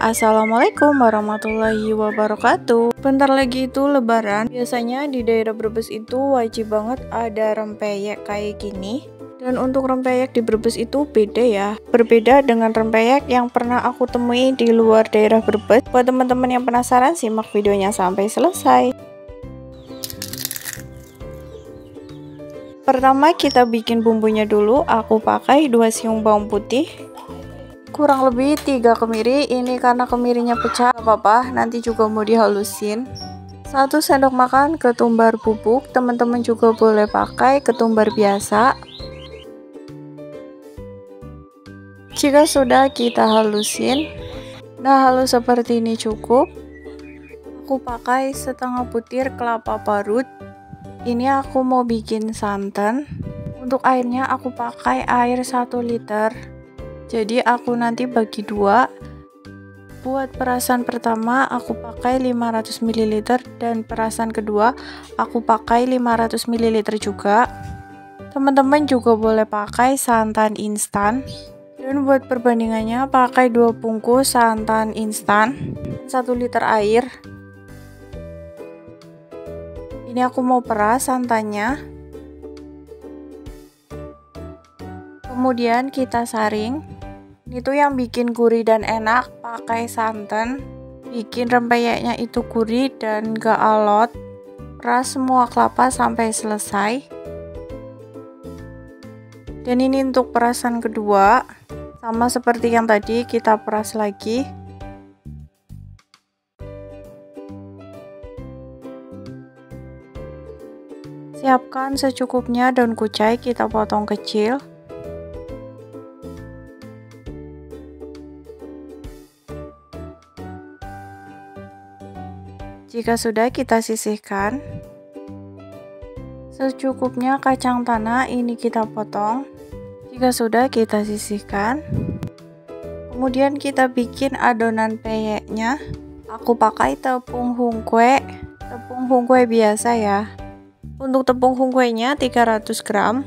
Assalamualaikum warahmatullahi wabarakatuh. Bentar lagi itu lebaran. Biasanya di daerah Brebes itu wajib banget ada rempeyek kayak gini. Dan untuk rempeyek di Brebes itu beda ya. Berbeda dengan rempeyek yang pernah aku temui di luar daerah Brebes. Buat teman-teman yang penasaran, simak videonya sampai selesai. Pertama kita bikin bumbunya dulu. Aku pakai 2 siung bawang putih, kurang lebih 3 kemiri. Ini karena kemirinya pecah, gak apa-apa, nanti juga mau dihalusin. 1 sendok makan ketumbar bubuk, teman-teman juga boleh pakai ketumbar biasa. Jika sudah, kita halusin. Nah, halus seperti ini cukup. Aku pakai setengah butir kelapa parut. Ini aku mau bikin santan. Untuk airnya aku pakai air 1 liter. Jadi aku nanti bagi 2. Buat perasan pertama aku pakai 500 ml dan perasan kedua aku pakai 500 ml juga. Teman-teman juga boleh pakai santan instan. Dan buat perbandingannya pakai 2 bungkus santan instan, 1 liter air. Ini aku mau peras santannya. Kemudian kita saring. Itu yang bikin gurih dan enak pakai santan, bikin rempeyeknya itu gurih dan gak alot. Peras semua kelapa sampai selesai. Dan ini untuk perasan kedua, sama seperti yang tadi, kita peras lagi. Siapkan secukupnya daun kucai, kita potong kecil. Jika sudah, kita sisihkan. Secukupnya kacang tanah, ini kita potong. Jika sudah, kita sisihkan. Kemudian kita bikin adonan peyeknya. Aku pakai tepung hungkwe biasa ya. Untuk tepung hungkwenya 300 gram.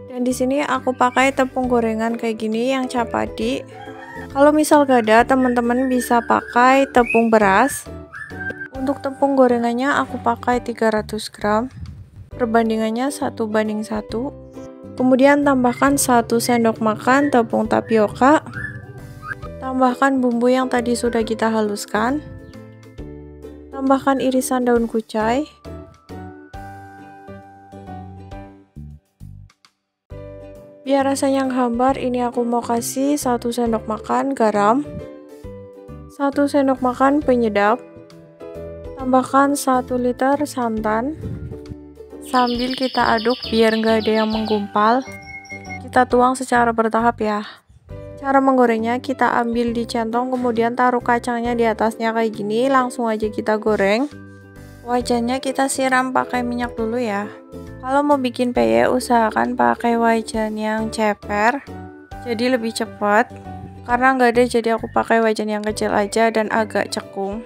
Dan di sini aku pakai tepung gorengan kayak gini yang capadi. Kalau misal gak ada, teman-teman bisa pakai tepung beras. Untuk tepung gorengannya aku pakai 300 gram. Perbandingannya 1:1. Kemudian tambahkan 1 sendok makan tepung tapioka. Tambahkan bumbu yang tadi sudah kita haluskan. Tambahkan irisan daun kucai. Biar rasanya hambar, ini aku mau kasih 1 sendok makan garam, 1 sendok makan penyedap. Tambahkan 1 liter santan. Sambil kita aduk biar nggak ada yang menggumpal. Kita tuang secara bertahap ya. Cara menggorengnya, kita ambil di centong, kemudian taruh kacangnya di atasnya kayak gini, langsung aja kita goreng. Wajannya kita siram pakai minyak dulu ya. Kalau mau bikin peyek, usahakan pakai wajan yang ceper, jadi lebih cepat. Karena nggak ada, jadi aku pakai wajan yang kecil aja dan agak cekung.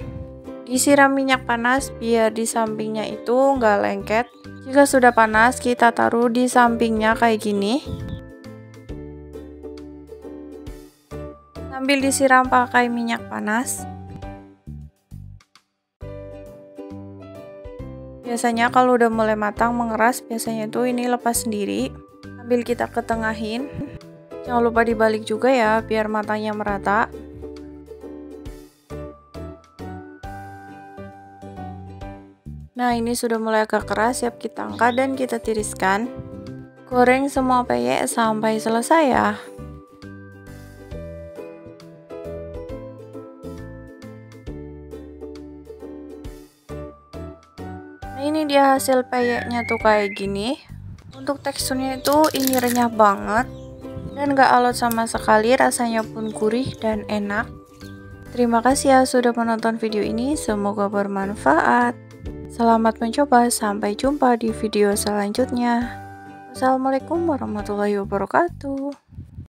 Disiram minyak panas biar di sampingnya itu nggak lengket. Jika sudah panas, kita taruh di sampingnya kayak gini. Sambil disiram pakai minyak panas. Biasanya kalau udah mulai matang mengeras, biasanya tuh ini lepas sendiri. Sambil kita ketengahin. Jangan lupa dibalik juga ya, biar matangnya merata. Nah, ini sudah mulai agak keras, siap kita angkat dan kita tiriskan. Goreng semua peyek sampai selesai ya. Nah, ini dia hasil peyeknya tuh kayak gini. Untuk teksturnya itu ini renyah banget dan gak alot sama sekali, rasanya pun gurih dan enak. Terima kasih ya sudah menonton video ini, semoga bermanfaat. Selamat mencoba, sampai jumpa di video selanjutnya. Wassalamualaikum warahmatullahi wabarakatuh.